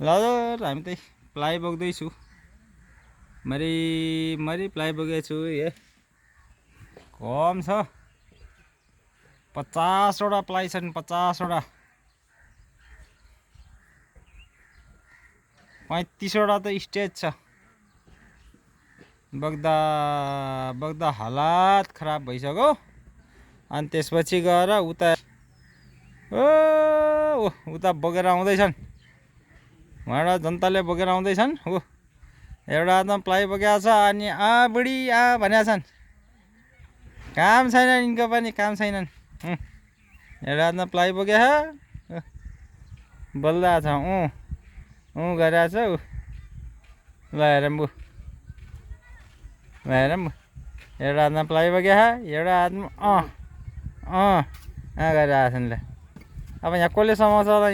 ल हामी चाहिँ प्लाइ बोक्दैछु मरी प्लाइ बोकेको छु हे कम छ 50 वटा प्लाइ छन् 50 वटा 35 वटा त स्टेज छ बग्दा बग्दा हालत खराब भइसक्यो अनि त्यसपछि गएर उता उता बोकेर आउँदैछन् उहाँबाट जनताले बोकेर आउँदैछन् हो एउटा हातमा प्लाइ बोकेको छ अनि बुढी भनेका छन् काम छैन यिनको पनि काम छैनन् एउटा हातमा प्लाइ बोकेको बोल्दा छ गरिरहेको छ ल हेरौँ एउटा हातमा प्लाइ बोकेको एउटा हातमा गरिरहेको छन् ल अब यहाँ कसले समाउँछ होला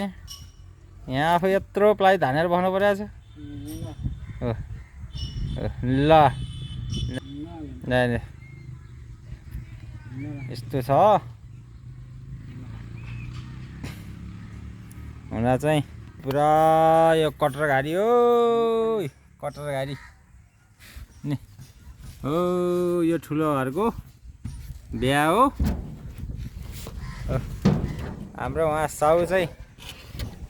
यहाँ आफू यत्रो प्लाइ धानेर बस्नु परेको छ हो ल यस्तो छ हुँदा चाहिँ पुरा यो कटर गाडी हो कटर गाडी नि हो यो ठुलो घरको बिहा हो हाम्रो उहाँ साउ चाहिँ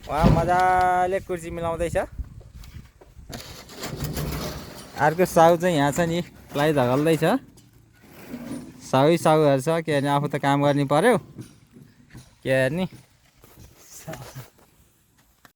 उहाँ मजाले कुर्सी मिलाउँदैछ अर्को साउ चाहिँ यहाँ छ नि प्लाइ धगल्दैछ साउहरू छ के भने आफू त काम गर्नु पर्यो के हेर्ने